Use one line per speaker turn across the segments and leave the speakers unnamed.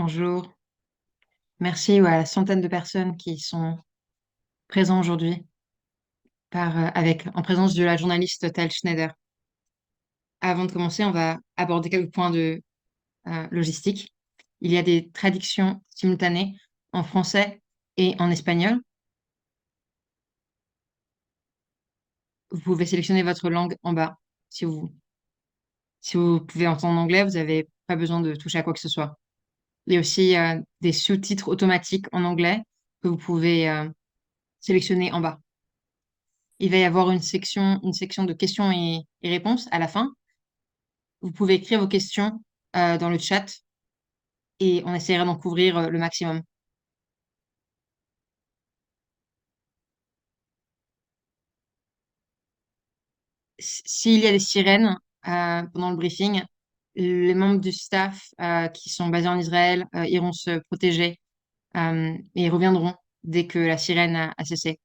Bonjour. Merci à la centaine de personnes qui sont présentes aujourd'hui en présence de la journaliste Tal Schneider. Avant de commencer, on va aborder quelques points de logistique. Il y a des traductions simultanées en français et en espagnol. Vous pouvez sélectionner votre langue en bas. Si vous, si vous pouvez entendre anglais, vous n'avez pas besoin de toucher à quoi que ce soit. Il y a aussi des sous-titres automatiques en anglais que vous pouvez sélectionner en bas. Il va y avoir une section de questions et réponses à la fin. Vous pouvez écrire vos questions dans le chat et on essaiera d'en couvrir le maximum. S'il y a des sirènes pendant le briefing, les membres du staff qui sont basés en Israël iront se protéger et reviendront dès que la sirène a cessé.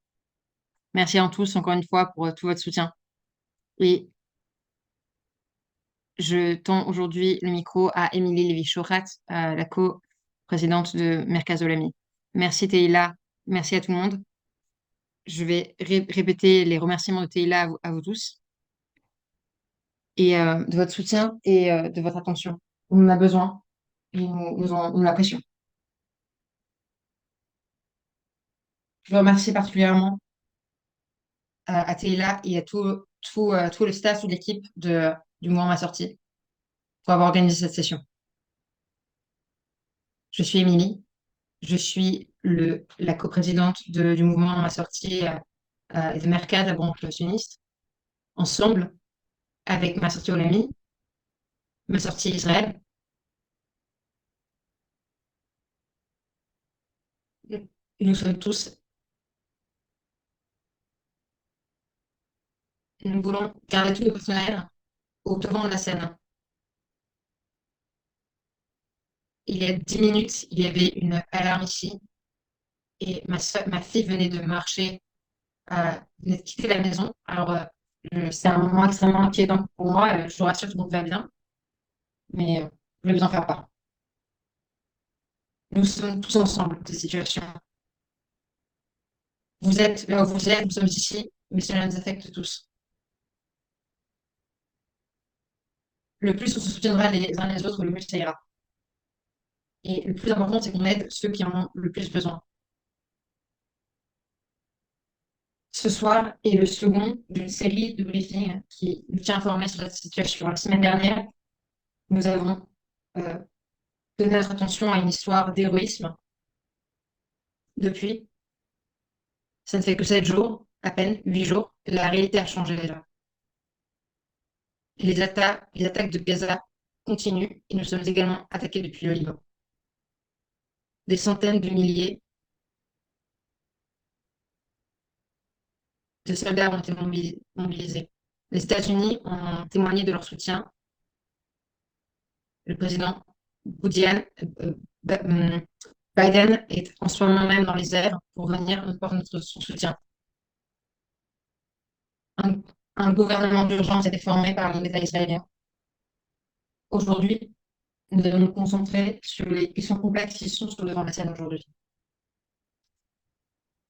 Merci à tous encore une fois pour tout votre soutien. Et je tends aujourd'hui le micro à Émilie Lévy-Chorat, la co-présidente de Merkaz Olami. Merci Teila, merci à tout le monde. Je vais répéter les remerciements de Teila à vous tous et de votre soutien et de votre attention. On en a besoin et nous l'apprécions. Je veux remercier particulièrement à Teila et à tout le staff, toute l'équipe du mouvement Ma Sortie pour avoir organisé cette session. Je suis Émilie. Je suis la coprésidente du mouvement Ma Sortie et de Mercad, la branche sioniste. Ensemble, avec Ma Sortie Olami, Ma Sortie Israël, et nous sommes tous, nous voulons garder tous les partenaires au devant de la scène. Il y a 10 minutes, il y avait une alarme ici et ma fille venait de marcher, venait de quitter la maison. Alors, c'est un moment extrêmement inquiétant pour moi. Je vous rassure, tout le monde va bien, mais je vais vous en faire part. Nous sommes tous ensemble de cette situation. Vous êtes là où vous êtes, nous sommes ici, mais cela nous affecte tous. Le plus on se soutiendra les uns les autres, le mieux ça ira. Et le plus important, c'est qu'on aide ceux qui en ont le plus besoin. Ce soir est le second d'une série de briefings qui nous tient informés sur la situation. La semaine dernière, nous avons euh, donné notre attention à une histoire d'héroïsme. Depuis, ça ne fait que 7 jours, à peine 8 jours, la réalité a changé déjà. Les attaques de Gaza continuent et nous sommes également attaqués depuis le Liban. Des centaines de milliers de soldats ont été mobilisés. Les États-Unis ont témoigné de leur soutien. Le président euh, Biden est en ce moment même dans les airs pour venir nous porter son soutien. Un, un gouvernement d'urgence a été formé par l'État israélien. Aujourd'hui, nous devons nous concentrer sur les questions complexes qui sont sur le devant de la scène aujourd'hui.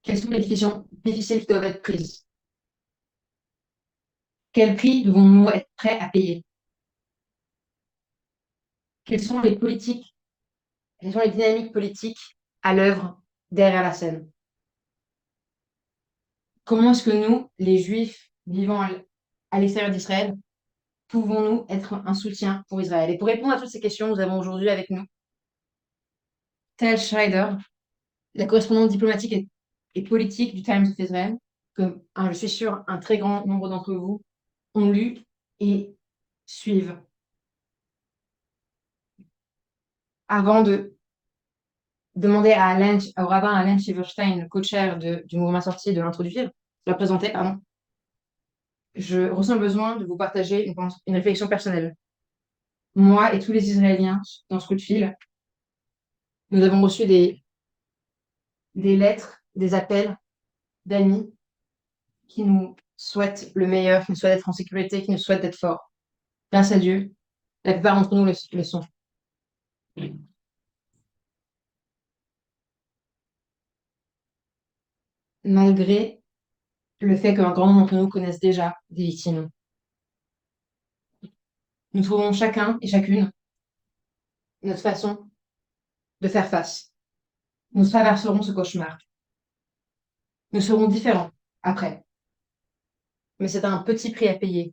Quelles sont les décisions difficiles qui doivent être prises? Quel prix devons-nous être prêts à payer? Quelles sont les politiques, quelles sont les dynamiques politiques à l'œuvre derrière la scène? Comment est-ce que nous, les Juifs vivant à l'extérieur d'Israël, pouvons-nous être un soutien pour Israël? Et pour répondre à toutes ces questions, nous avons aujourd'hui avec nous Tal Schreider, la correspondante diplomatique et politique du Times of Israel, que je suis sûr un très grand nombre d'entre vous ont lu et suivent. Avant de demander au rabbin Alain Silverstein, le co-chair du mouvement sorti, de l'introduire, de la présenter, pardon, je ressens le besoin de vous partager une réflexion personnelle. Moi et tous les Israéliens dans ce coup de fil, nous avons reçu des lettres, des appels d'amis qui nous souhaitent le meilleur, qui nous souhaitent d'être en sécurité, qui nous souhaitent d'être forts. Grâce à Dieu, la plupart d'entre nous le sont. malgré le fait qu'un grand nombre d'entre nous connaissent déjà des victimes. Nous trouvons chacun et chacune notre façon de faire face. Nous traverserons ce cauchemar. Nous serons différents après, mais c'est un petit prix à payer.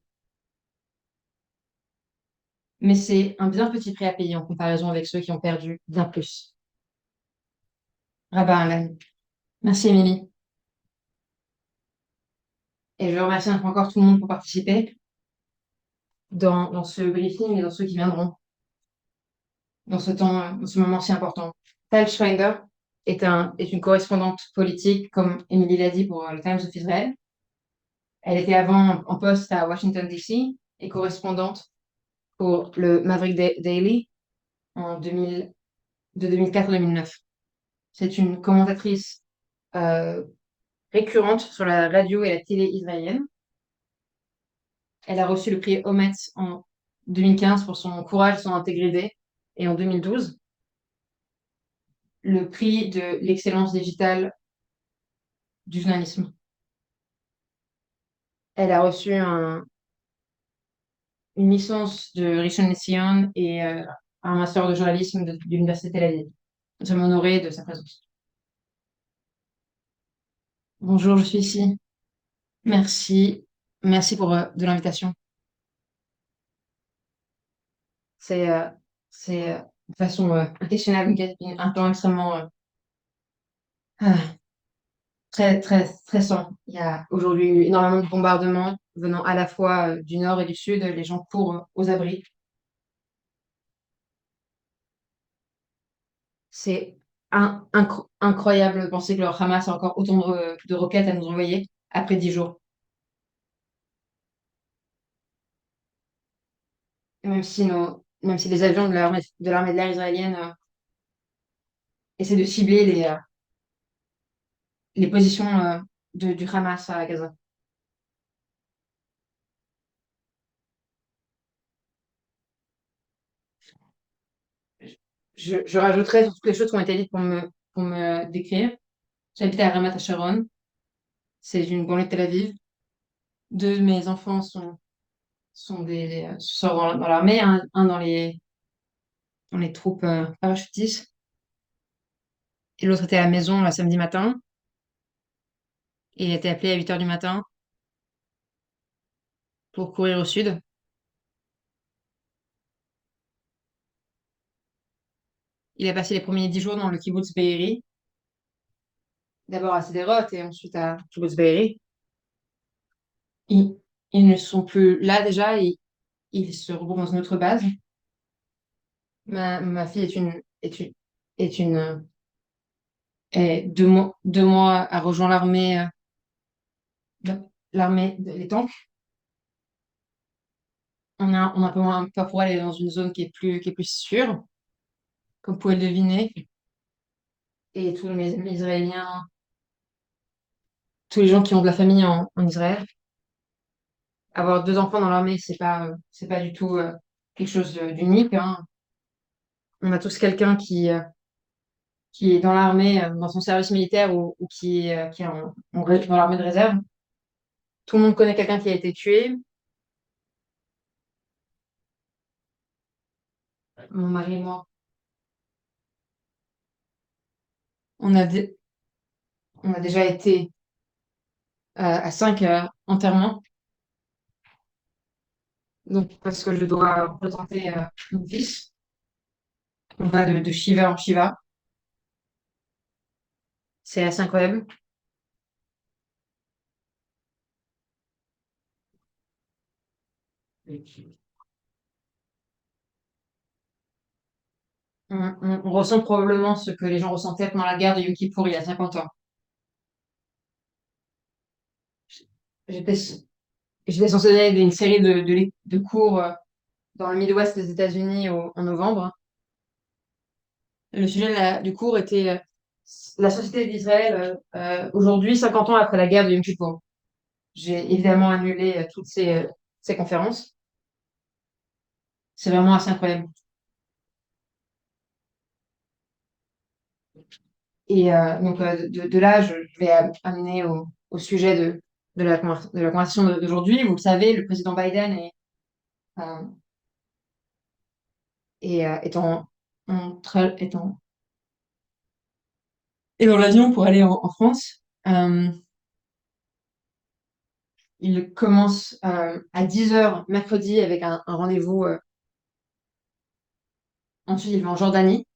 Mais c'est un bien petit prix à payer en comparaison avec ceux qui ont perdu bien plus. Rabat Alan. Merci, Émilie. Et je remercie encore tout le monde pour participer dans ce briefing et dans ceux qui viendront dans ce temps, dans ce moment si important. Tal Schweinder est une correspondante politique, comme Émilie l'a dit, pour le Times of Israel. Elle était avant en poste à Washington, D.C. et correspondante pour le Maverick Daily en 2000, de 2004 à 2009. C'est une commentatrice euh, récurrente sur la radio et la télé israélienne. Elle a reçu le prix Ometz en 2015 pour son courage et son intégrité, et en 2012, le prix de l'excellence digitale du journalisme. Elle a reçu une licence de Rishon LeZion et un master de journalisme de l'Université Tel Aviv. Nous sommes honorés de sa présence. Bonjour, je suis ici. Merci. Merci pour de l'invitation. C'est de façon inquestionnable un temps extrêmement ah, très, très stressant. Il y a aujourd'hui eu énormément de bombardements venant à la fois du nord et du sud. Les gens courent aux abris. C'est incroyable de penser que le Hamas a encore autant de roquettes à nous envoyer après 10 jours. Et même si les avions de l'armée de l'air israélienne essaient de cibler les positions du Hamas à Gaza. Je rajouterais sur toutes les choses qui ont été dites pour me décrire. J'habite à Ramat Sharon. C'est une banlieue de Tel Aviv. Deux de mes enfants sont dans l'armée, un dans les troupes parachutistes, et l'autre était à la maison le samedi matin, et il a été appelé à 8 heures du matin pour courir au sud. Il a passé les premiers 10 jours dans le kibbutz Be'eri, d'abord à Sderot et ensuite à kibbutz Be'eri. Ils, ils ne sont plus là déjà, et ils se regroupent dans une autre base. Ma fille est est 2 mois a rejoint les tanks. On a un peu moins peur pour elle, elle est dans une zone qui est plus sûre, comme vous pouvez le deviner. Et tous mes Israéliens, tous les gens qui ont de la famille en Israël, avoir deux enfants dans l'armée, c'est pas du tout quelque chose d'unique, hein. On a tous quelqu'un qui est dans l'armée, dans son service militaire ou qui est dans l'armée de réserve. Tout le monde connaît quelqu'un qui a été tué. Mon mari et moi, on a, dé- on a déjà été à 5 enterrements. Donc, parce que je dois représenter mon fils. On va de Shiva en Shiva. C'est assez incroyable. On ressent probablement ce que les gens ressentaient pendant la guerre de Yom Kippour il y a 50 ans. J'étais j'étais censée donner une série de cours dans le Midwest des États-Unis en novembre. Le sujet du cours était la société d'Israël aujourd'hui, 50 ans après la guerre de Yom Kippour. J'ai évidemment annulé toutes ces conférences. C'est vraiment assez incroyable. de là, je vais amener au sujet de la conversation d'aujourd'hui. Vous le savez, le président Biden euh, est est dans l'avion pour aller en France. Il commence à 10 heures mercredi avec un rendez-vous. Ensuite, il va en Jordanie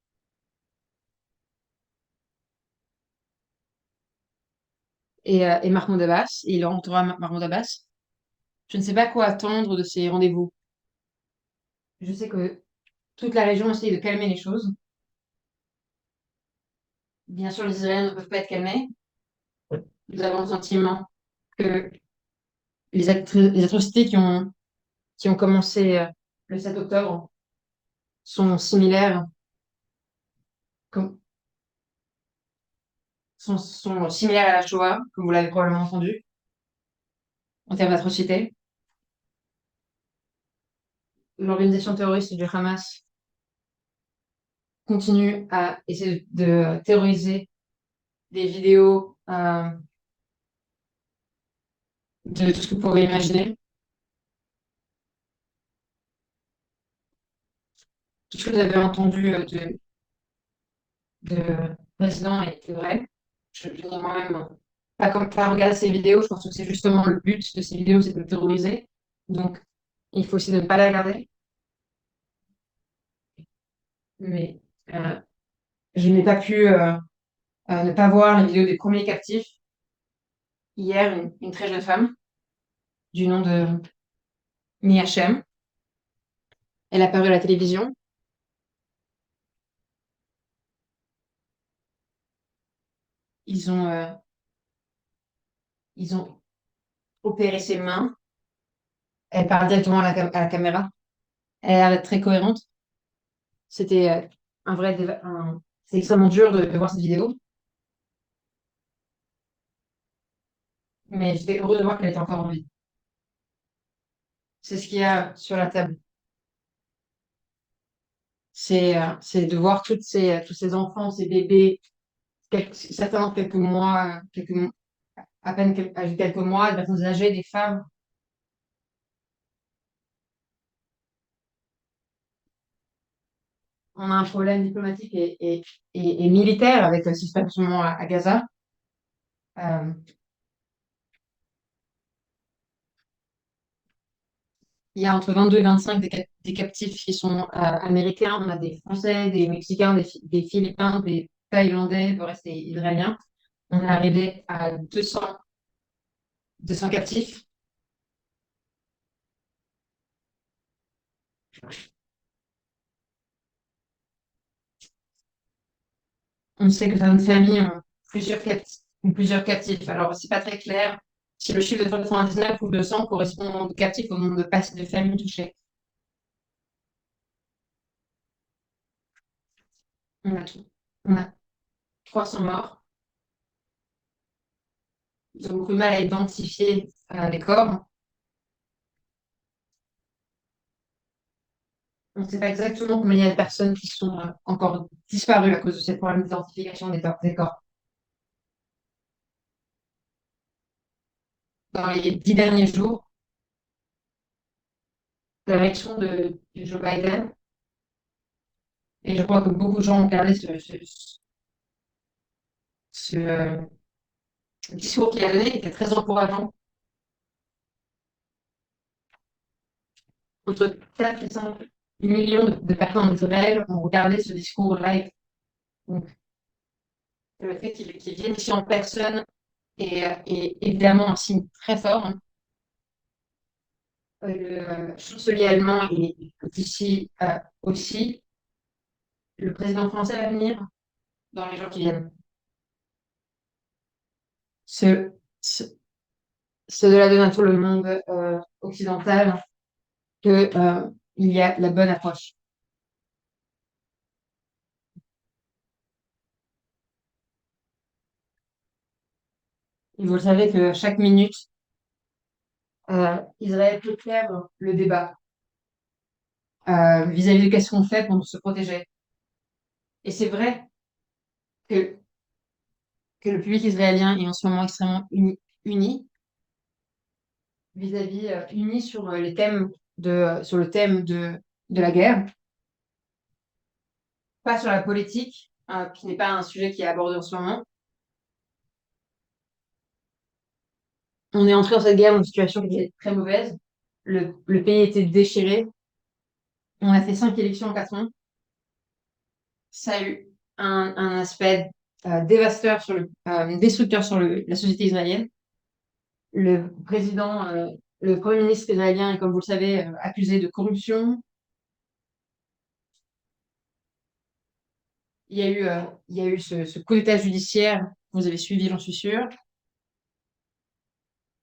et Mahmoud Abbas. Et il rencontrera Mahmoud Abbas. Je ne sais pas quoi attendre de ces rendez-vous. Je sais que toute la région essaie de calmer les choses. Bien sûr, les Israéliens ne peuvent pas être calmés. Nous avons le sentiment que les atrocités qui ont commencé le 7 octobre sont similaires, comme- sont similaires à la Shoah, comme vous l'avez probablement entendu, en termes d'atrocités. L'organisation terroriste du Hamas continue à essayer de terroriser des vidéos de tout ce que vous pouvez imaginer. Tout ce que vous avez entendu de président est vrai. Je n'ai moi-même pas regarder ces vidéos. Je pense que c'est justement le but de ces vidéos, c'est de terroriser. Donc, il faut aussi ne pas les regarder. Mais euh, je n'ai pas pu ne pas voir les vidéos des premiers captifs. Hier, une très jeune femme du nom de Mia Shem, elle a apparu à la télévision. Ils ont, euh, ils ont opéré ses mains. Elle parle directement à la caméra. Elle a l'air d'être très cohérente. C'était c'est extrêmement dur de voir cette vidéo, mais j'étais heureux de voir qu'elle était encore en vie. C'est ce qu'il y a sur la table. C'est de voir tous ces enfants, ces bébés, certains quelques mois, à peine quelques mois, des personnes âgées, des femmes. On a un problème diplomatique et militaire avec ce qui se passe en ce moment à Gaza. Euh, il y a entre 22 et 25 des captifs qui sont américains. On a des Français, des Mexicains, des Philippins, des Thaïlandais, le reste est israélien. On est arrivé à 200 captifs. On sait que certaines familles ont plusieurs captifs. Alors, c'est pas très clair si le chiffre de 99 ou 200 correspond au nombre de captifs, au nombre de familles touchées. On a tout. On a 300 morts. Ils ont beaucoup de mal à identifier les corps. On ne sait pas exactement combien il y a de personnes qui sont encore disparues à cause de ces problèmes d'identification des corps. Dans les 10 derniers jours, l'élection de Joe Biden, et je crois que beaucoup de gens ont regardé ce discours qu'il a donné, qui était très encourageant. Entre 4 et 5 millions de personnes en Israël ont regardé ce discours live. Donc, le fait qu'il vienne ici en personne est évidemment un signe très fort, hein. Le chancelier allemand est ici aussi. Le président français va venir dans les jours qui viennent. Ce, ce, Cela donne à tout le monde occidental que il y a la bonne approche. Et vous le savez que chaque minute, Israël peut perdre le débat vis-à-vis de qu'est-ce qu'on fait pour se protéger. Et c'est vrai que que le public israélien est en ce moment extrêmement uni vis-à-vis, uni sur les thèmes sur le thème de la guerre, pas sur la politique, qui n'est pas un sujet qui est abordé en ce moment. On est entré dans cette guerre dans une situation qui était très mauvaise. Le pays était déchiré. On a fait 5 élections en 4 ans. Ça a eu un aspect dévastateur destructeur sur la société israélienne. Le président, le premier ministre israélien est, comme vous le savez, accusé de corruption. Il y a eu ce coup d'état judiciaire que vous avez suivi, j'en suis sûre.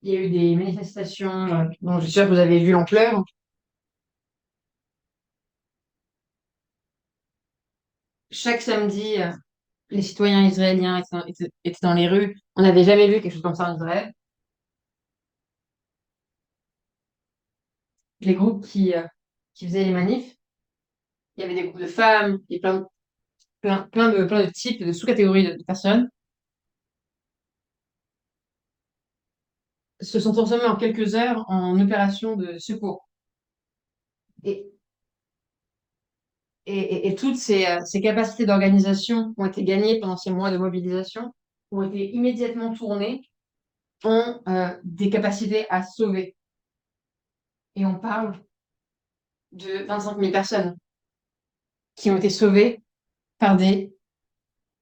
Il y a eu des manifestations dont je suis sûre que vous avez vu l'ampleur. Chaque samedi, les citoyens israéliens étaient dans les rues. On n'avait jamais vu quelque chose comme ça en Israël. Les groupes qui faisaient les manifs, il y avait des groupes de femmes et plein de types, de sous-catégories de personnes, se sont transformés en quelques heures en opération de secours. Et, et toutes ces capacités d'organisation ont été gagnées pendant ces mois de mobilisation, ont été immédiatement tournées en des capacités à sauver. Et on parle de 25 000 personnes qui ont été sauvées par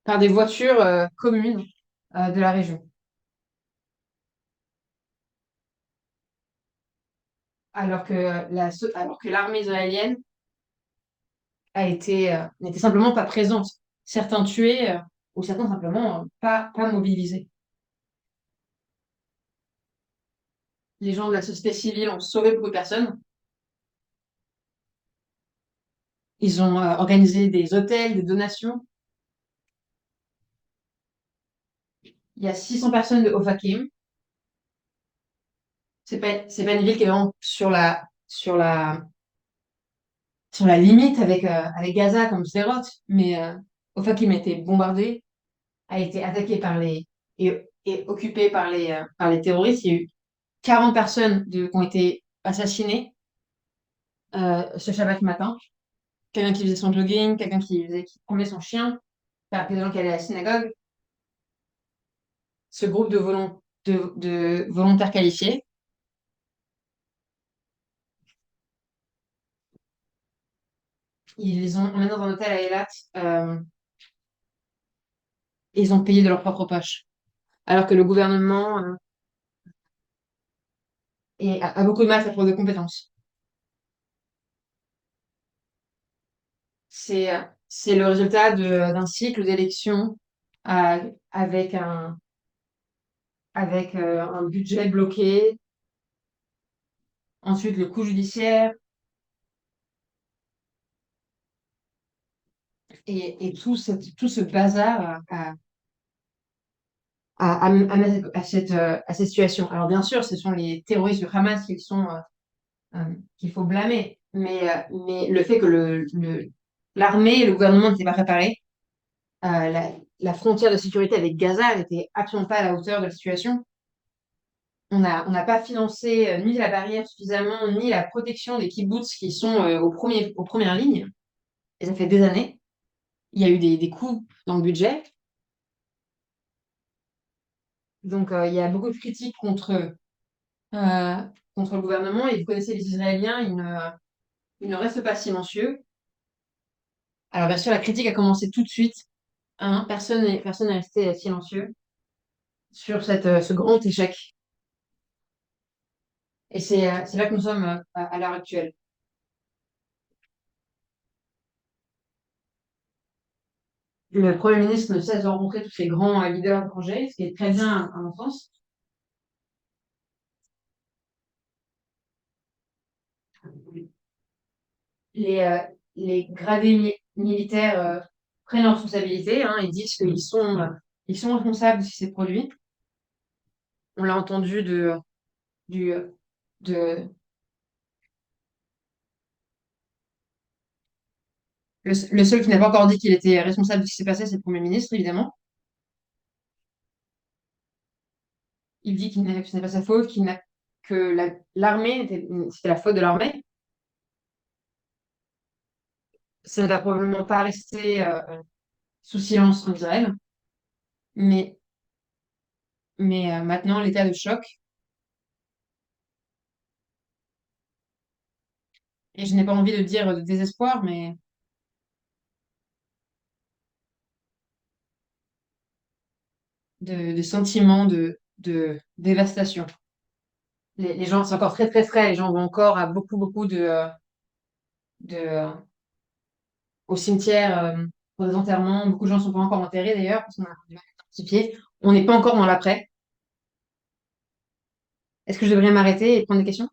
par des voitures communes de la région. Alors que l'armée israélienne n'était simplement pas présente. Certains tués ou certains simplement pas mobilisés. Les gens de la société civile ont sauvé beaucoup de personnes. Ils ont organisé des hôtels, des donations. Il y a 600 personnes de Ofakim. C'est pas une ville qui est vraiment sur la limite avec Gaza comme Sderot, mais Ofakim a été bombardée, a été attaquée et occupée par les terroristes. Il y a eu 40 personnes qui ont été assassinées ce Shabbat matin. Quelqu'un qui faisait son jogging, quelqu'un qui promenait son chien, enfin, des gens qui allaient à la synagogue. Ce groupe de volontaires qualifiés, ils les ont emmenés dans un hôtel à Eilat et ils ont payé de leur propre poche. Alors que le gouvernement a beaucoup de mal à faire preuve de compétences. C'est le résultat d'un cycle d'élections euh, avec un budget bloqué, ensuite le coût judiciaire et tout ce bazar à cette situation. Alors bien sûr, ce sont les terroristes du Hamas qu'il faut blâmer, mais le fait que l'armée et le gouvernement n'étaient pas préparés, la frontière de sécurité avec Gaza n'était absolument pas à la hauteur de la situation. On n'a pas financé ni la barrière suffisamment, ni la protection des kibboutz qui sont aux premières lignes. Et ça fait des années. Il y a eu des coûts dans le budget. Donc, il y a beaucoup de critiques euh, contre le gouvernement. Et vous connaissez les Israéliens, ils ne restent pas silencieux. Alors, bien sûr, la critique a commencé tout de suite, hein. Personne n'est resté silencieux sur ce grand échec. Et c'est là que nous sommes à l'heure actuelle. Le Premier ministre ne cesse de rencontrer tous ces grands leaders étrangers, ce qui est très bien à mon sens. Les, euh, les gradés militaires prennent leurs responsabilités, hein, ils disent ils sont responsables de ce qui s'est produit. On l'a entendu du, de, le seul qui n'a pas encore dit qu'il était responsable de ce qui s'est passé, c'est le Premier ministre, évidemment. Il dit que ce n'est pas sa faute, que l'armée, c'était la faute de l'armée. Ça ne va probablement pas rester sous silence en Israël. Mais, mais maintenant, l'état de choc, et je n'ai pas envie de dire de désespoir, mais de sentiments de dévastation. Les gens, c'est encore très très frais, les gens vont encore à beaucoup de, au cimetière pour des enterrements. Beaucoup de gens ne sont pas encore enterrés d'ailleurs, parce qu'on a du mal à identifier. On n'est pas encore dans l'après. Est-ce que je devrais m'arrêter et prendre des questions?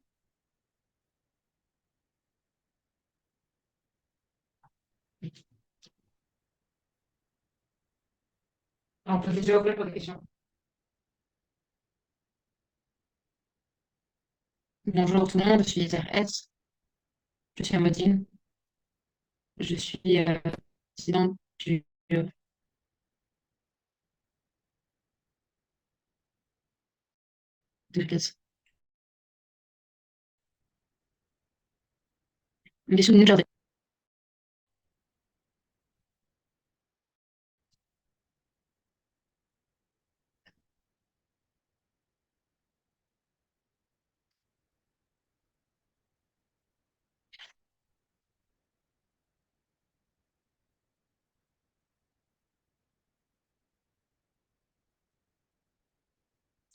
On peut déjà ouvrir pour des questions. Bonjour tout le monde, je suis Ether S, je suis Amodine, je suis présidente de la classe. Une question de Ninja.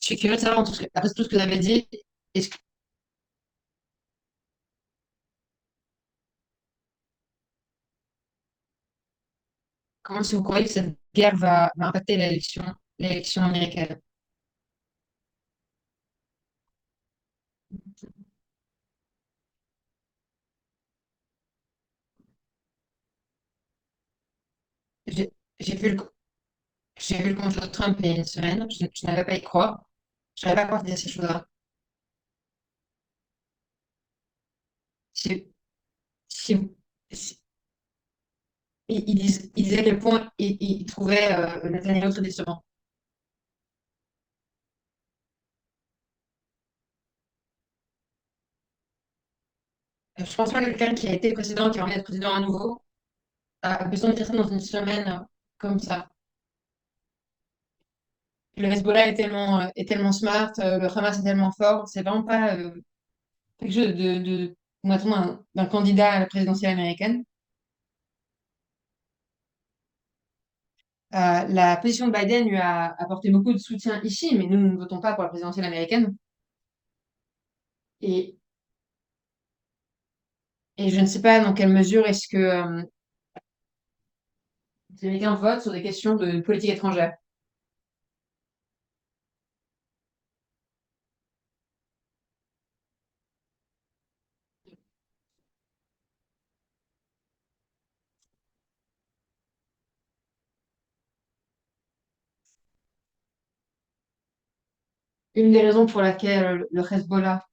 Je suis curieuse de savoir, après tout ce que vous avez dit, est-ce que- comment est-ce que vous croyez que cette guerre va impacter l'élection américaine? J'ai j'ai vu j'ai vu le compte de Trump il y a une semaine, je n'avais pas y croire. Je n'avais pas croire dire ces choses-là. Si, si, si- il disait à quel point il trouvait Netanyahu très décevant. Je pense pas que quelqu'un qui a été président, qui a envie d'être président à nouveau, a besoin de dire ça dans une semaine comme ça. Le Hezbollah est tellement smart, le Hamas est tellement fort, c'est vraiment pas quelque chose on attend d'un candidat à la présidentielle américaine. La position de Biden lui a apporté beaucoup de soutien ici, mais nous ne votons pas pour la présidentielle américaine. Et, et je ne sais pas dans quelle mesure est-ce que les Américains votent sur des questions de politique étrangère. Une des raisons pour laquelle le Hezbollah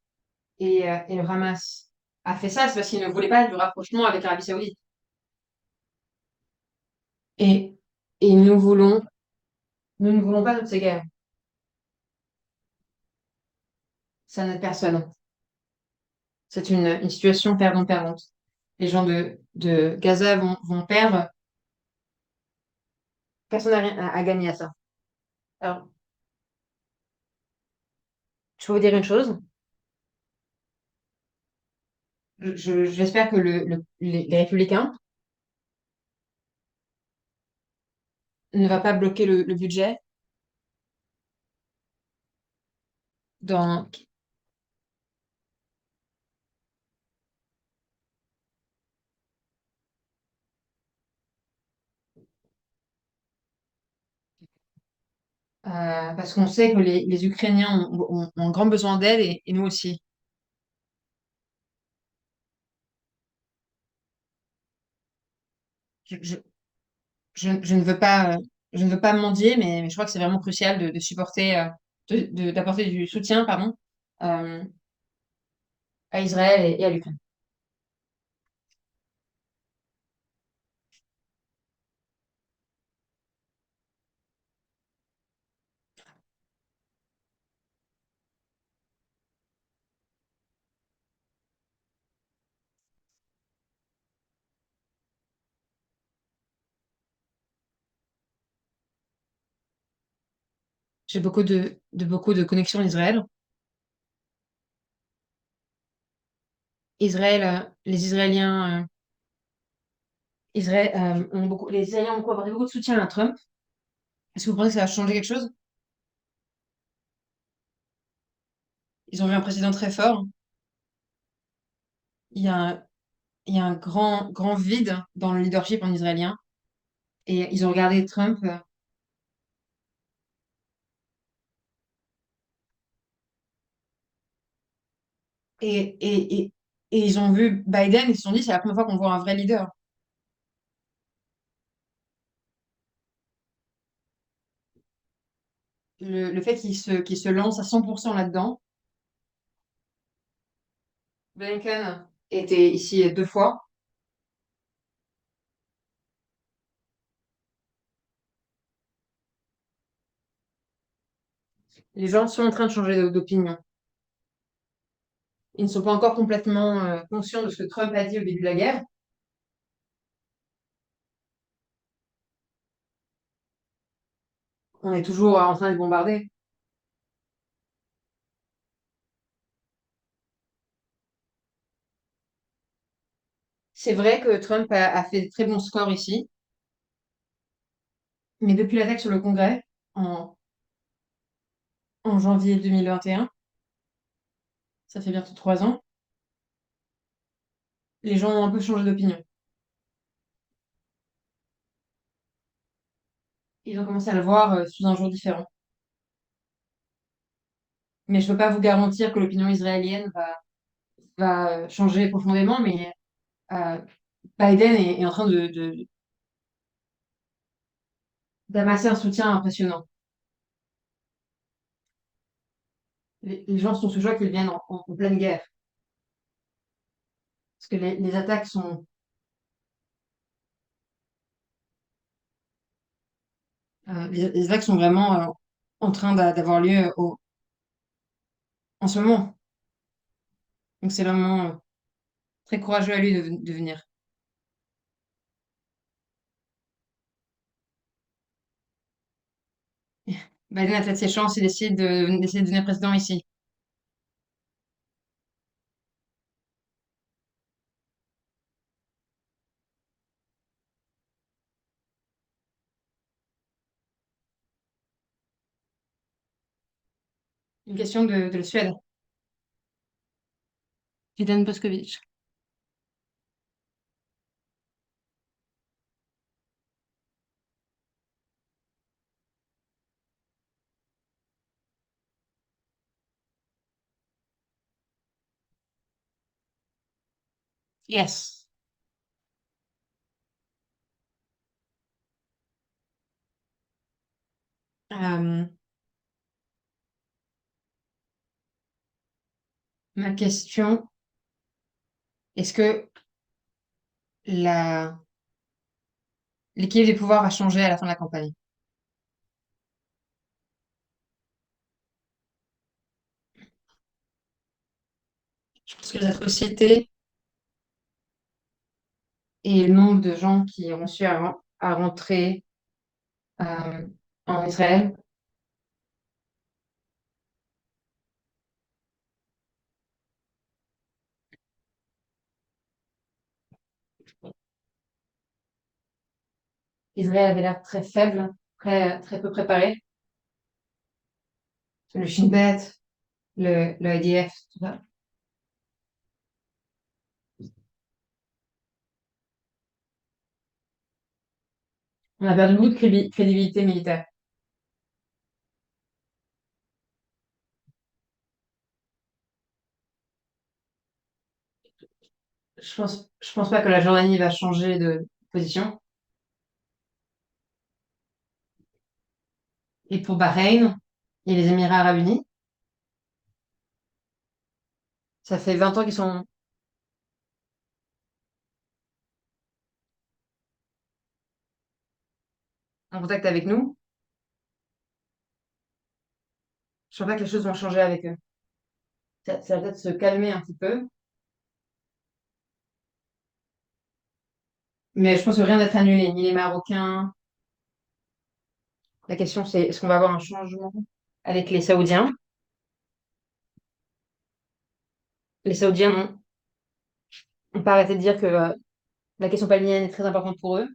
et le Hamas a fait ça, c'est parce qu'ils ne voulaient pas du rapprochement avec l'Arabie Saoudite. Et, et nous ne voulons pas de ces guerres. Ça n'aide personne. C'est une situation perdant-perdante. Les gens de Gaza vont perdre. Personne n'a rien à gagner à ça. Alors, je peux vous dire une chose. J'espère que les Républicains ne va pas bloquer le budget dans, parce qu'on sait que les Ukrainiens ont grand besoin d'aide et nous aussi. Je, je, je ne veux pas, je ne veux pas mendier, mais je crois que c'est vraiment crucial de supporter, d'apporter du soutien, pardon, euh, à Israël et à l'Ukraine. J'ai beaucoup de connexions en Israël. Israël, les Israéliens, les Israéliens ont apporté beaucoup de soutien à Trump. Est-ce que vous pensez que ça va changer quelque chose? Ils ont eu un président très fort. Il y a un, il y a un grand vide dans le leadership en israélien. Et ils ont regardé Trump et, et, et, et ils ont vu Biden et ils se sont dit, c'est la première fois qu'on voit un vrai leader. Le fait qu'il se lance à 100% là-dedans. Blinken était ici 2 fois. Les gens sont en train de changer d'opinion. Ils ne sont pas encore complètement conscients de ce que Trump a dit au début de la guerre. On est toujours en train de bombarder. C'est vrai que Trump a fait de très bons scores ici, mais depuis l'attaque sur le Congrès en, en janvier 2021, ça fait bientôt 3 ans, les gens ont un peu changé d'opinion. Ils ont commencé à le voir sous un jour différent. Mais je ne peux pas vous garantir que l'opinion israélienne va changer profondément, mais euh, Biden est en train d'amasser un soutien impressionnant. Les gens sont sous choc qu'ils viennent en pleine guerre. Parce que les attaques les attaques sont vraiment en train d'avoir lieu en ce moment. Donc c'est vraiment très courageux à lui de venir. Biden a peut-être ses chances et d'essayer de devenir président ici. Une question de la Suède. Fidel Boscovich. Yes. Euh, Ma question, est-ce que la, l'équilibre des pouvoirs va changer à la fin de la campagne? Je pense que les atrocités et le nombre de gens qui ont réussi à rentrer euh, en Israël, Israël avait l'air très faible, très peu préparé. Le Shin Bet, le IDF, tout ça. On a perdu beaucoup de crédibilité militaire. Je pense pas que la Jordanie va changer de position. Et pour Bahreïn et les Émirats arabes unis, ça fait 20 ans qu'ils sont en contact avec nous. Je pense pas que les choses vont changer avec eux. Ça va peut-être se calmer un petit peu, mais je pense que rien d'être annulé, ni les Marocains. La question, c'est est-ce qu'on va avoir un changement? avec les Saoudiens. Les Saoudiens n'ont pas arrêté de dire que la question palestinienne est très importante pour eux.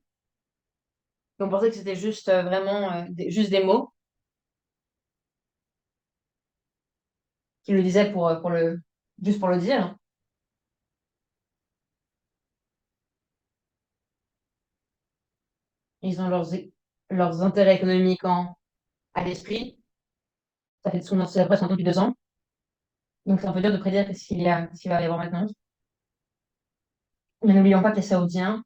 Et on pensait que c'était juste vraiment juste des mots qu'ils le disaient juste pour le dire. Ils ont leurs intérêts économiques à l'esprit. Ça fait presque maintenant depuis 2 ans. Donc c'est un peu dur de prédire ce qu'il va y avoir maintenant. Mais n'oublions pas que les Saoudiens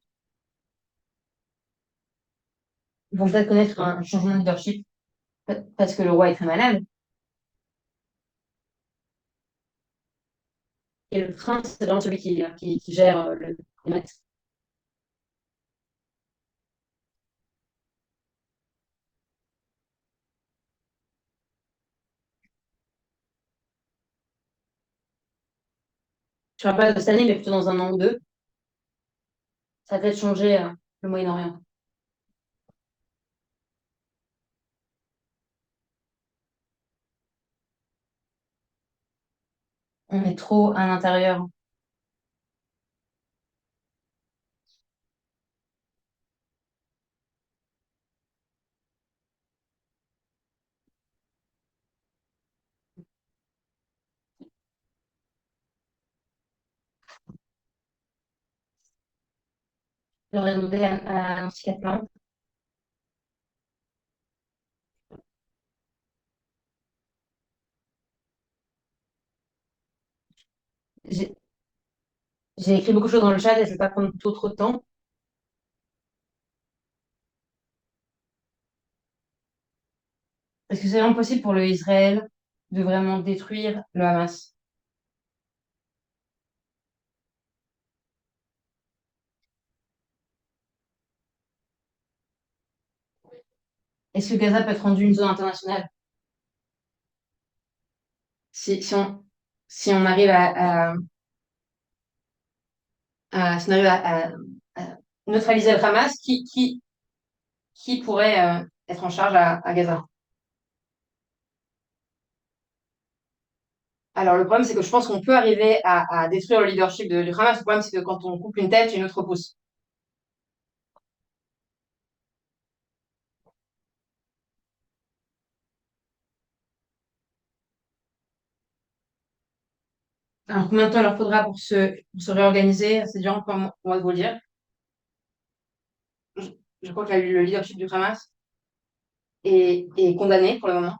vont peut-être connaître un changement de leadership parce que le roi est très malade. Et le prince, c'est vraiment celui qui gère les maths. Je ne parle pas de cette année, mais plutôt dans un an ou deux. Ça va peut-être changer le Moyen-Orient. On est trop à l'intérieur. J'aurais demandé à Nancy Catherine. J'ai j'ai écrit beaucoup de choses dans le chat et je ne vais pas prendre trop de temps. Est-ce que c'est vraiment possible pour le Israël de vraiment détruire le Hamas? Est-ce que Gaza peut être rendu une zone internationale? Si, si on, si on arrive si on arrive à neutraliser le Hamas, qui pourrait être en charge à Gaza? Alors, le problème, c'est que je pense qu'on peut arriver à détruire le leadership du Hamas. Le problème, c'est que quand on coupe une tête, une autre repousse. Alors, combien de temps il leur faudra pour se réorganiser? C'est dur, comme on va vous le dire. Je, je crois que le leadership du Hamas est condamné pour le moment.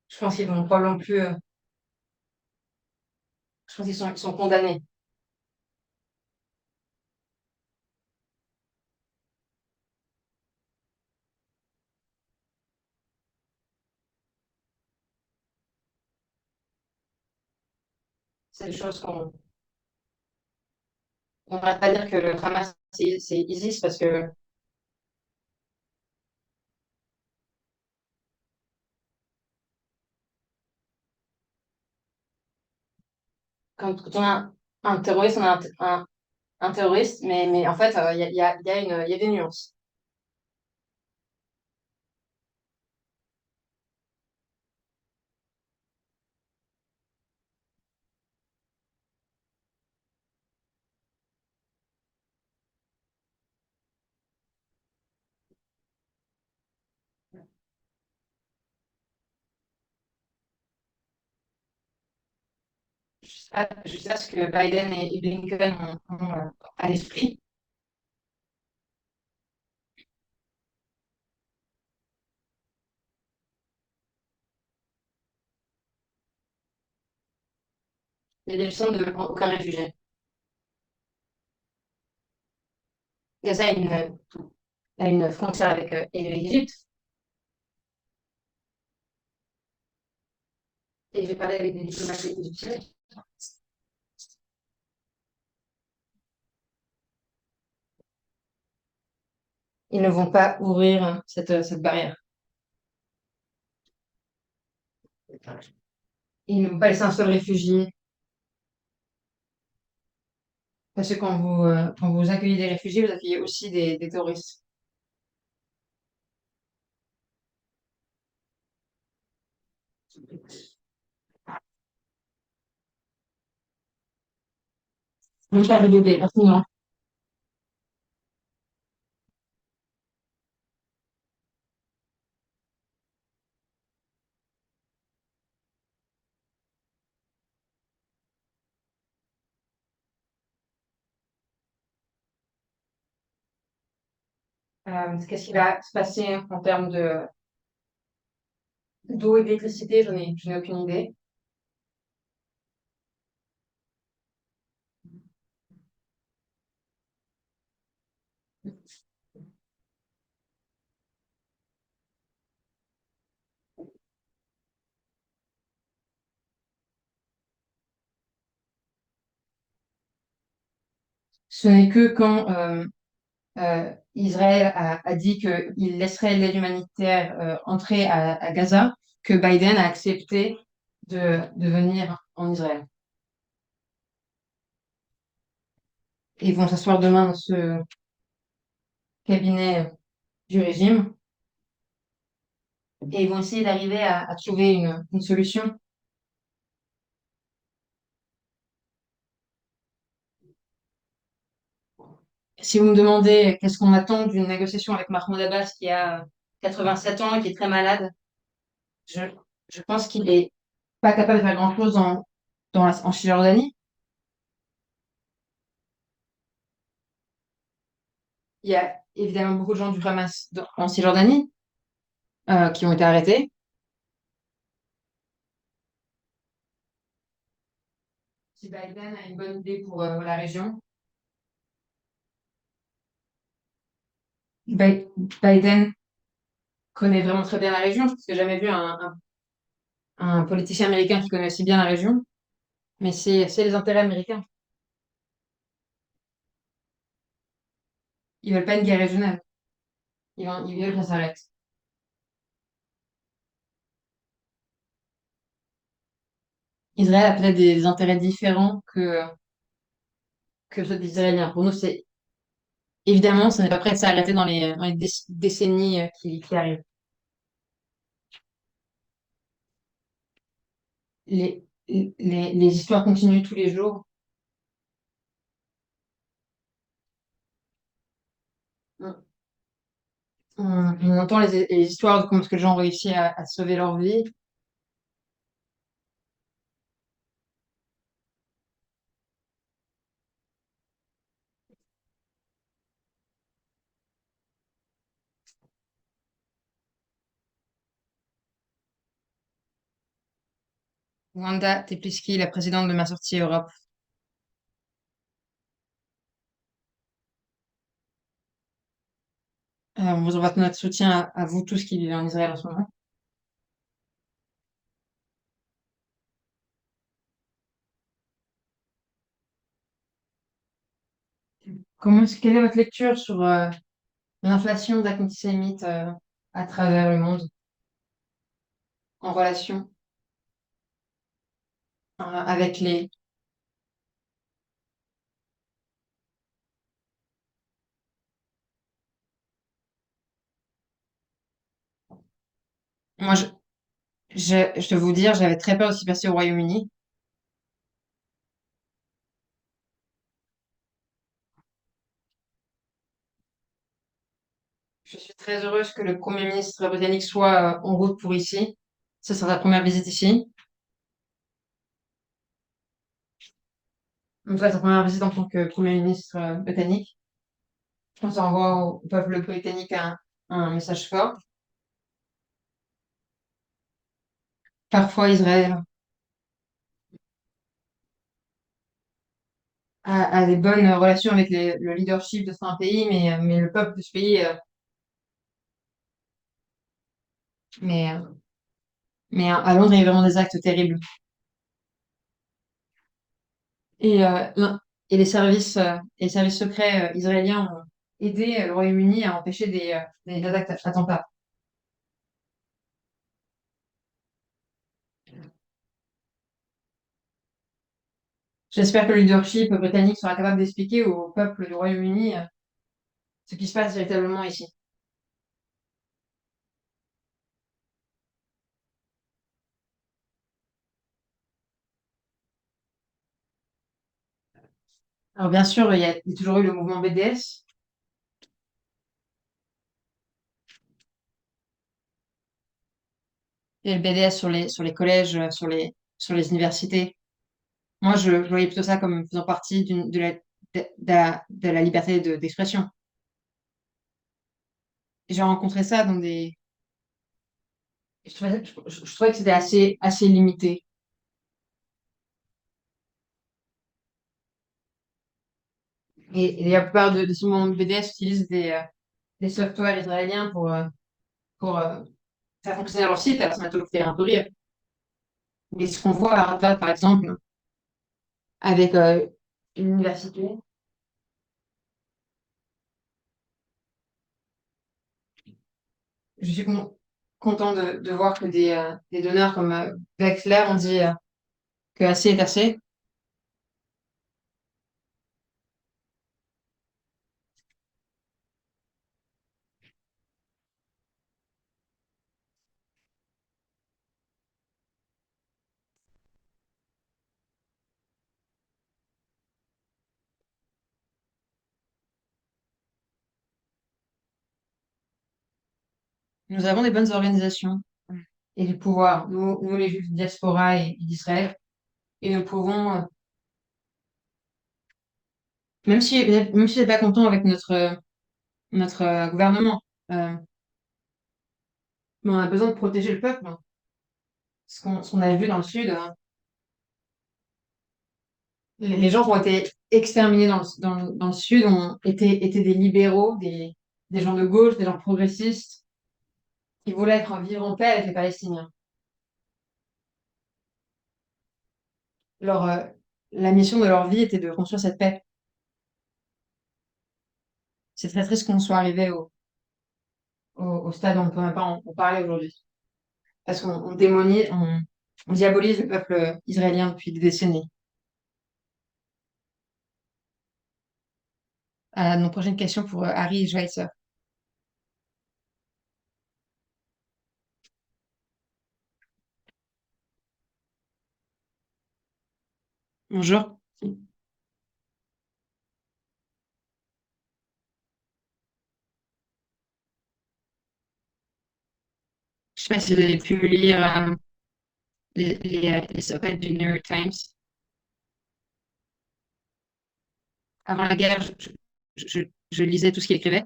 Je pense qu'ils vont probablement plus. Je pense ils sont condamnés. C'est des choses qu'on n'arrête pas de dire que le Hamas, c'est ISIS parce que quand on a un terroriste, on a un terroriste, mais en fait, il y a des nuances. Je sais pas ce que Biden et Blinken ont à l'esprit. Il y a des leçons de aucun réfugié. Gaza a une frontière avec l'Égypte. Et j'ai parlé avec des diplomates égyptiens. Ils ne vont pas ouvrir cette barrière. Ils ne vont pas laisser un seul réfugié Parce que quand vous accueillez des réfugiés, vous accueillez aussi des terroristes. Donc, ça arrive des rapidement. Qu'est-ce qui va se passer en termes d'eau et d'électricité? Je n'ai aucune idée. Ce n'est que quand Israël a dit qu'il laisserait l'aide humanitaire entrer à Gaza, que Biden a accepté de venir en Israël. Ils vont s'asseoir demain dans ce cabinet du régime et ils vont essayer d'arriver à trouver une solution. Si vous me demandez qu'est-ce qu'on attend d'une négociation avec Mahmoud Abbas qui a 87 ans et qui est très malade, je, je pense qu'il est pas capable de faire grand-chose en Cisjordanie. Il y a évidemment beaucoup de gens du Hamas en Cisjordanie qui ont été arrêtés. Si Biden a une bonne idée pour la région, Bi- Biden connaît vraiment très bien la région. Je pense que j'ai jamais vu un politicien américain qui connaît aussi bien la région, mais c'est les intérêts américains. Ils veulent pas une guerre régionale. Ils veulent que ça s'arrête. Israël a peut-être des intérêts différents que ceux des Israéliens. Pour nous, c'est évidemment, ça n'est pas prêt de s'arrêter dans les décennies qui arrivent. Les histoires continuent tous les jours. On entend les histoires de comment est-ce que les gens ont réussi à sauver leur vie. Wanda Tepliski, la présidente de ma sortie Europe. On vous envoie notre soutien à vous tous qui vivez en Israël en ce moment. Quelle est votre lecture sur l'inflation d'actes antisémites à travers le monde en relation avec les... Moi, je dois vous dire, j'avais très peur de ce qui passait au Royaume-Uni. Je suis très heureuse que le Premier ministre britannique soit en route pour ici. Ce sera sa première visite ici. En tout cas, sa première visite en tant que Premier ministre britannique. Je pense que ça envoie au peuple britannique un message fort. Parfois, Israël a des bonnes relations avec le leadership de certains pays, mais le peuple de ce pays, mais, euh, mais à Londres, il y a vraiment des actes terribles. Et, et les services secrets israéliens ont aidé le Royaume-Uni à empêcher des attentats. J'espère que le leadership britannique sera capable d'expliquer au peuple du Royaume-Uni ce qui se passe véritablement ici. Alors bien sûr, il y a toujours eu le mouvement BDS. Il y a le BDS sur les collèges, sur les universités. Moi, je voyais plutôt ça comme faisant partie de la liberté d'expression. Et j'ai rencontré ça dans des... je trouvais que c'était assez limité. Et la plupart de ce mouvement BDS utilisent des softwares israéliens pour faire fonctionner leur site. Alors ça m'a toujours fait un peu rire. Mais ce qu'on voit à Harvard, par exemple, avec l'université, je suis content de voir que des donneurs comme Wexler ont dit que assez est assez. Nous avons des bonnes organisations et du pouvoir, nous les juifs de diaspora et d'Israël, et nous pouvons, même si je suis pas content avec notre gouvernement, mais on a besoin de protéger le peuple. Ce qu'on a vu dans le Sud, les gens qui ont été exterminés dans le Sud étaient des libéraux, des gens de gauche, des gens progressistes qui voulaient vivre en paix avec les Palestiniens. Leur, la mission de leur vie était de construire cette paix. C'est très triste qu'on soit arrivé au stade où on ne peut même pas en parler aujourd'hui. Parce qu'on démonise, on diabolise le peuple israélien depuis des décennies. Nos prochaines questions pour Harry Schweitzer. Bonjour. Je sais pas si vous avez pu lire les op-eds du New York Times. Avant la guerre, je lisais tout ce qu'il écrivait.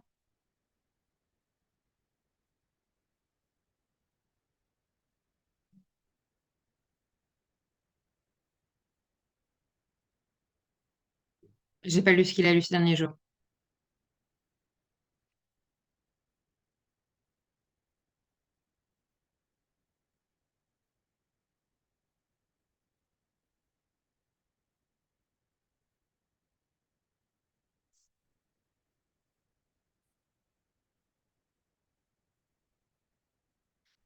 J'ai pas lu ce qu'il a lu ces derniers jours.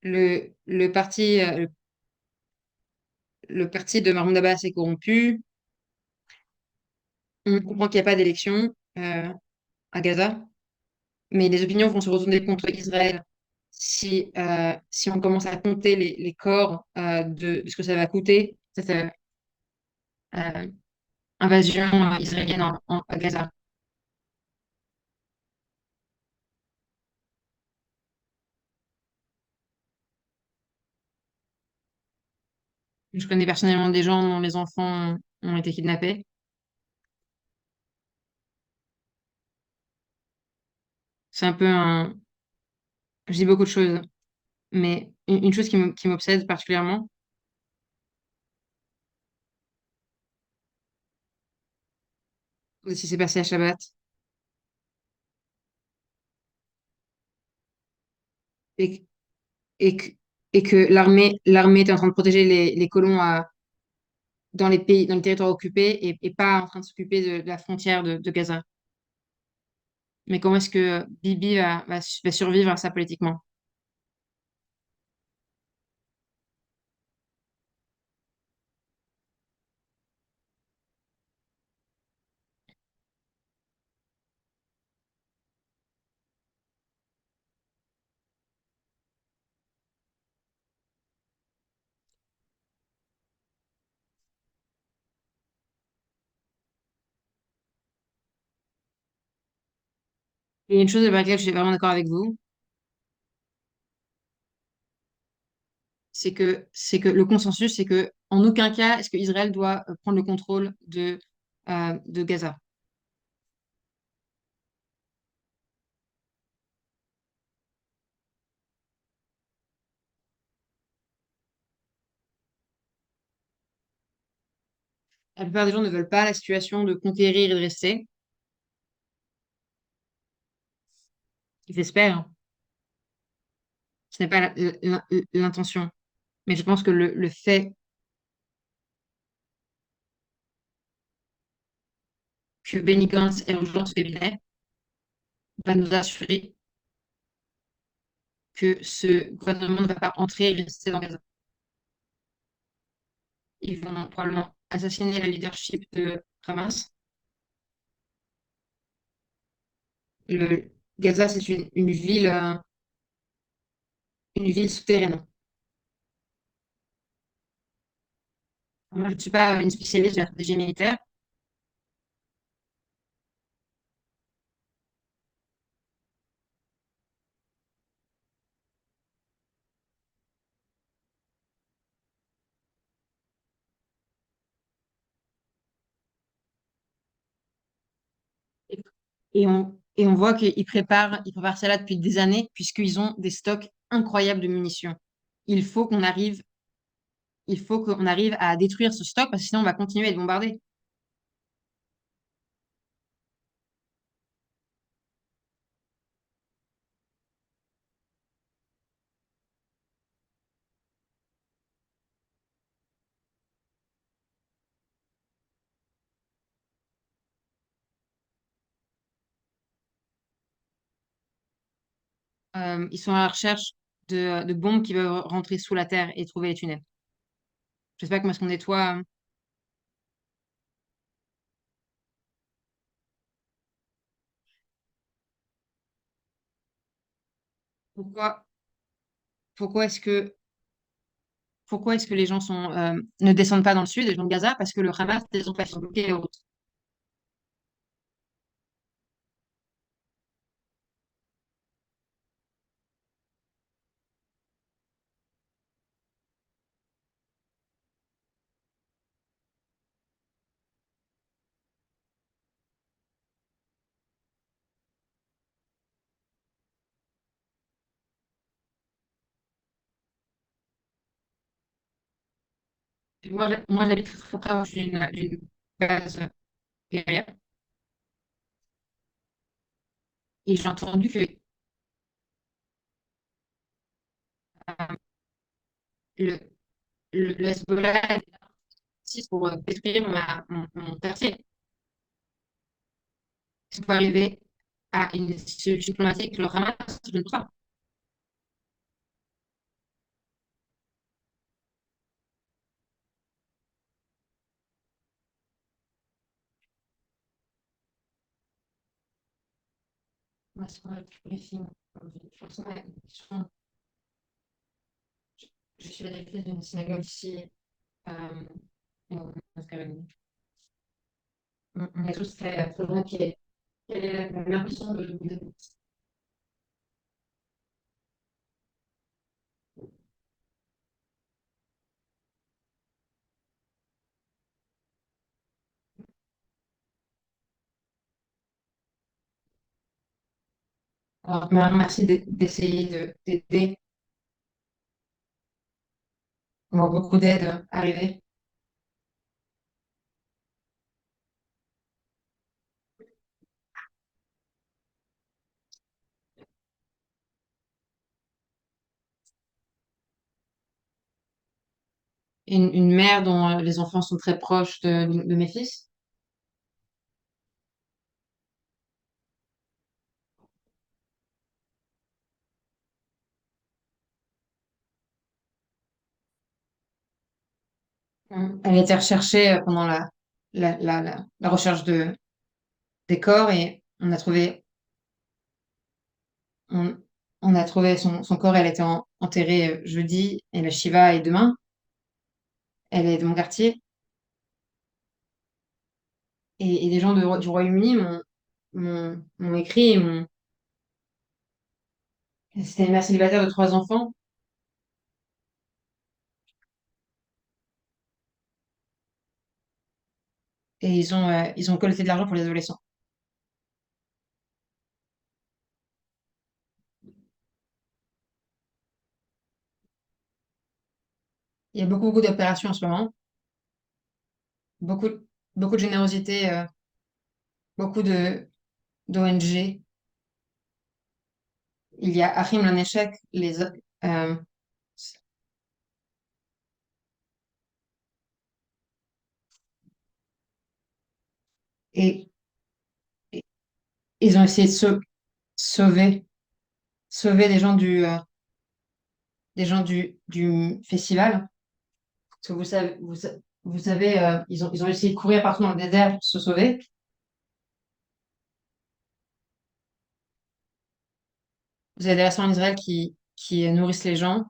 Le parti, le parti de Mahmoud Abbas est corrompu. On comprend qu'il n'y a pas d'élection à Gaza, mais les opinions vont se retourner contre Israël si on commence à compter les corps de ce que ça va coûter, cette euh, invasion israélienne à Gaza. Je connais personnellement des gens dont les enfants ont été kidnappés. C'est un peu un... Je dis beaucoup de choses, mais une chose qui m'obsède particulièrement, c'est ce qui s'est passé à Shabbat. Et, et que, et que l'armée était en train de protéger les colons dans les pays, dans les territoires occupés et pas en train de s'occuper de la frontière de Gaza. Mais comment est-ce que Bibi va survivre à ça politiquement? Il y a une chose avec laquelle je suis vraiment d'accord avec vous, c'est que le consensus, c'est que en aucun cas est-ce que Israël doit prendre le contrôle de Gaza. La plupart des gens ne veulent pas la situation de conquérir et de rester. Ils espèrent. Ce n'est pas l'intention. Mais je pense que le fait que Benny Gantz ait rejoint ce cabinet va nous assurer que ce gouvernement ne va pas entrer et rester dans Gaza. Ils vont probablement assassiner le leadership de Hamas. Gaza, c'est une ville souterraine. Moi, je ne suis pas une spécialiste de la stratégie militaire. Et, et on voit qu'ils préparent cela depuis des années, puisqu'ils ont des stocks incroyables de munitions. Il faut qu'on arrive, il faut qu'on arrive à détruire ce stock, parce que sinon on va continuer à être bombardé. Ils sont à la recherche de bombes qui peuvent rentrer sous la terre et trouver les tunnels. Je sais pas comment est-ce qu'on nettoie. Pourquoi, pourquoi est-ce que, pourquoi est-ce que les gens ne descendent pas dans le sud, les gens de Gaza? Parce que le Hamas les empêche de bloquer les routes. Moi, j'habite très proche d'une base aérienne et j'ai entendu que euh, le, le Hezbollah était parti pour détruire mon quartier. Si on peut arriver à une solution diplomatique, le Hamas, je ne crois pas. Moi, c'est vrai que les films, franchement, je suis la directrice d'une synagogue ici. Euh, en Caroline. On est tous très, très inquiets. Quelle est l'impression de. Alors, merci d'essayer d'aider. On voit beaucoup d'aide arriver. Une mère dont les enfants sont très proches de mes fils. Elle a été recherchée pendant la recherche des corps et on, on a trouvé son corps. Elle a été enterrée jeudi et la Shiva est demain. Elle est de mon quartier. Et des gens du Royaume-Uni m'ont écrit C'était une mère célibataire de 3 enfants et ils ont collecté de l'argent pour les adolescents. Il y a beaucoup, beaucoup d'opérations en ce moment, beaucoup, beaucoup de générosité, beaucoup de d'ONG. Il y a Achim Lanechek, et, et ils ont essayé de sauver, sauver des gens du festival. Parce que vous savez, ils ont essayé de courir partout dans le désert pour se sauver. Vous avez des restaurants en Israël qui nourrissent les gens.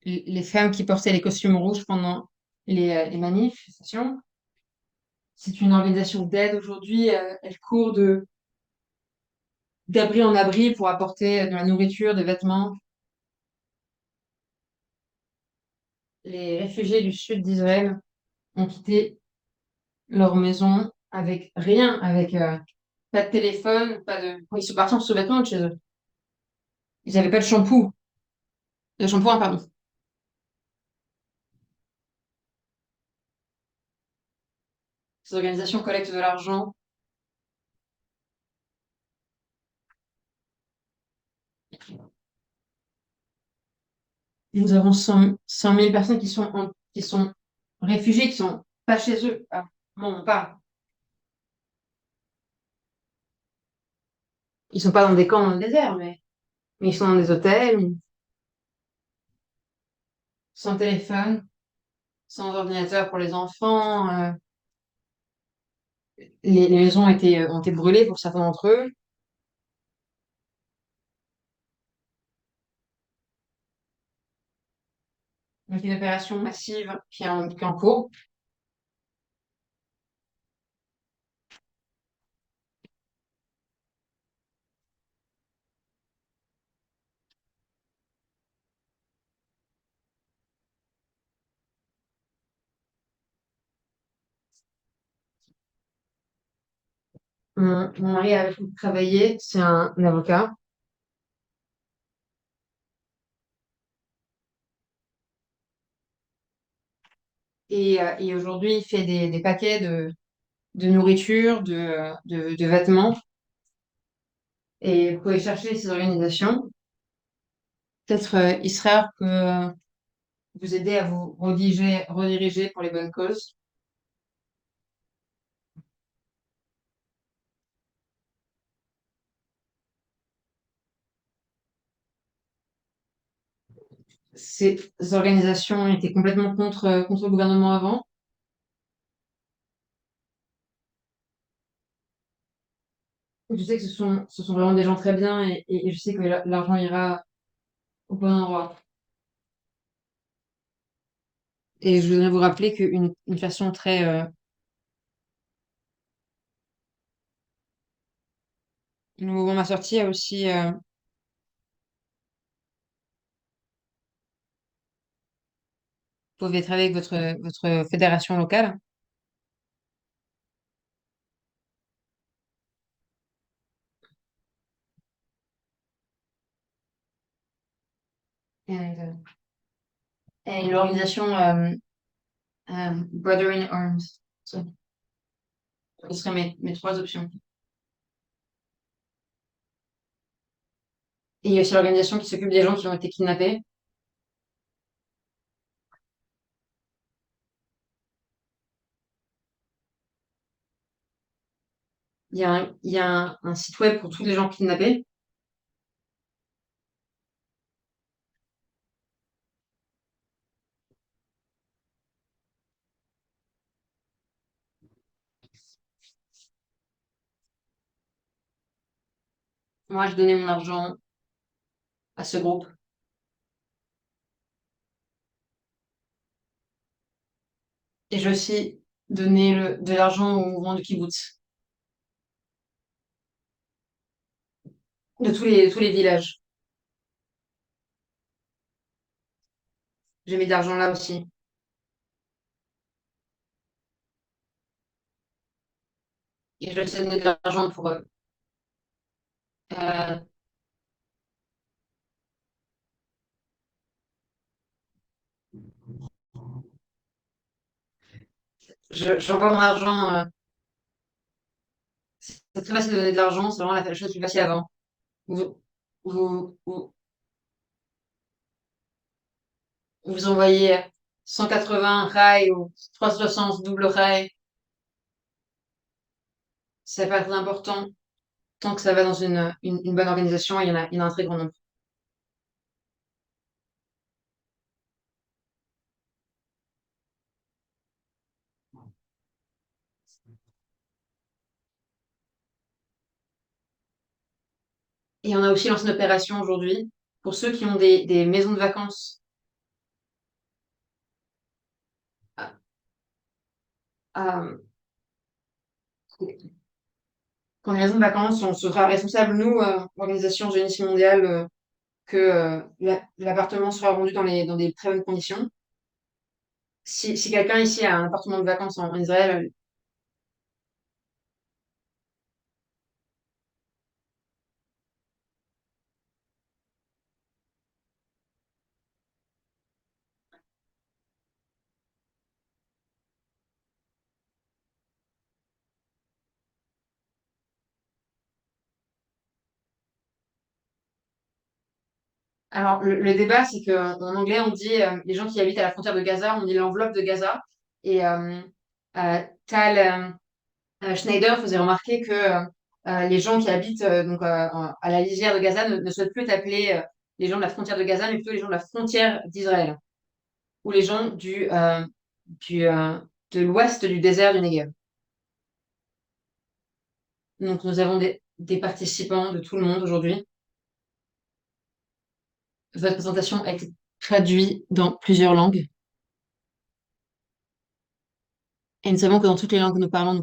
Les femmes qui portaient les costumes rouges pendant les manifestations. C'est une organisation d'aide aujourd'hui. Elle court d'abri en abri pour apporter de la nourriture, des vêtements. Les réfugiés du sud d'Israël ont quitté leur maison avec rien, avec pas de téléphone, pas de. Ils sont partis en sous-vêtements de chez eux. Ils n'avaient pas de shampoo, de shampoing, pardon. Ces organisations collectent de l'argent. Nous avons 100 000 personnes qui sont réfugiées, qui sont pas chez eux. Ah, bon, on parle. Ils sont pas dans des camps dans le désert, mais ils sont dans des hôtels, sans téléphone, sans ordinateur pour les enfants. Les maisons ont été brûlées pour certains d'entre eux. Donc, une opération massive qui est en cours. Mon mari a travaillé, c'est un avocat. Et aujourd'hui, il fait des paquets de nourriture, de vêtements. Et vous pouvez chercher ces organisations. Peut-être il serait rare que vous aider à vous rediriger pour les bonnes causes. Ces organisations étaient complètement contre le gouvernement avant. Je sais que ce sont vraiment des gens très bien et je sais que l'argent ira au bon endroit. Et je voudrais vous rappeler qu'une façon très. Le mouvement Ma Sortie a aussi. Vous pouvez travailler avec votre fédération locale. Et l'organisation Brother in Arms. Ça, ce seraient mes trois options. Et il y a aussi l'organisation qui s'occupe des gens qui ont été kidnappés. Il y a un site web pour tous les gens kidnappés. Moi, je donnais mon argent à ce groupe. Et j'ai aussi donner de l'argent au mouvement de kibbutz, de tous les villages. J'ai mis de l'argent là aussi. Et je vais essayer de donner de l'argent pour eux. Euh, j'envoie mon argent. C'est très facile de donner de l'argent, c'est vraiment la chose la plus facile avant. Vous, vous, vous envoyez 180 rails ou 360 double rails, c'est pas très important tant que ça va dans une bonne organisation, il y en a un très grand nombre. Et on a aussi lancé une opération aujourd'hui pour ceux qui ont des maisons de vacances. À- à- Quand les maisons de vacances, on sera responsable, nous, organisation Génie mondiale, que l'appartement sera vendu dans des très bonnes conditions. Si quelqu'un ici a un appartement de vacances en Israël, alors le débat, c'est qu'en anglais, on dit les gens qui habitent à la frontière de Gaza, on dit l'enveloppe de Gaza. Et Tal Schneider faisait remarquer que les gens qui habitent à la lisière de Gaza ne souhaitent plus être appelés les gens de la frontière de Gaza, mais plutôt les gens de la frontière d'Israël, ou les gens du, de l'ouest du désert du Negev. Donc nous avons des participants de tout le monde aujourd'hui. Votre présentation a été traduite dans plusieurs langues. Et nous savons que dans toutes les langues que nous parlons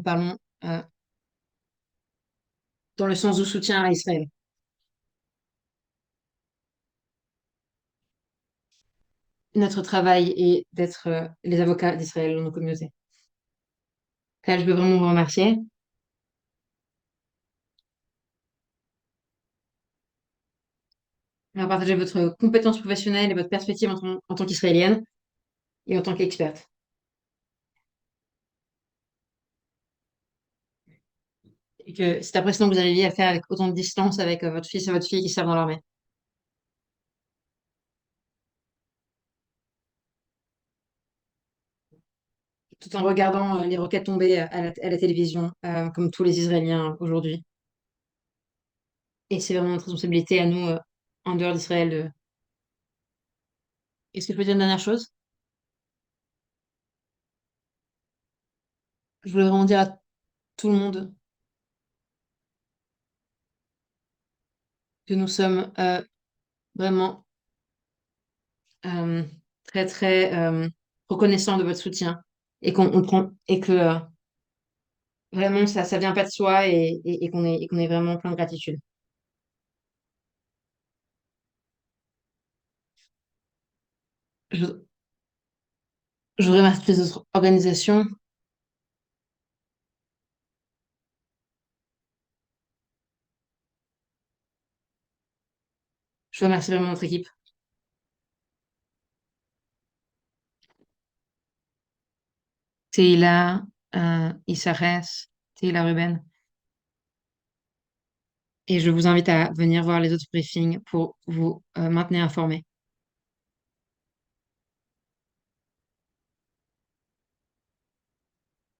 dans le sens du soutien à Israël. Notre travail est d'être les avocats d'Israël dans nos communautés. Là, je veux vraiment vous remercier d'avoir partagé votre compétence professionnelle et votre perspective en tant qu'Israélienne et en tant qu'experte. Et que c'est impressionnant que vous arriviez à faire avec autant de distance avec votre fils et votre fille qui servent dans l'armée, tout en regardant les roquettes tomber à la télévision, comme tous les Israéliens aujourd'hui. Et c'est vraiment notre responsabilité à nous, en dehors d'Israël. Est-ce que je peux dire une dernière chose? Je voulais vraiment dire à tout le monde que nous sommes vraiment euh, très, très reconnaissants de votre soutien et qu'on prend et que vraiment ça vient pas de soi et qu'on est vraiment plein de gratitude. Je, je voudrais remercier toutes les autres organisations. Je remercie vraiment notre équipe. Teila, Issares, Teila Ruben. Et je vous invite à venir voir les autres briefings pour vous maintenir informés.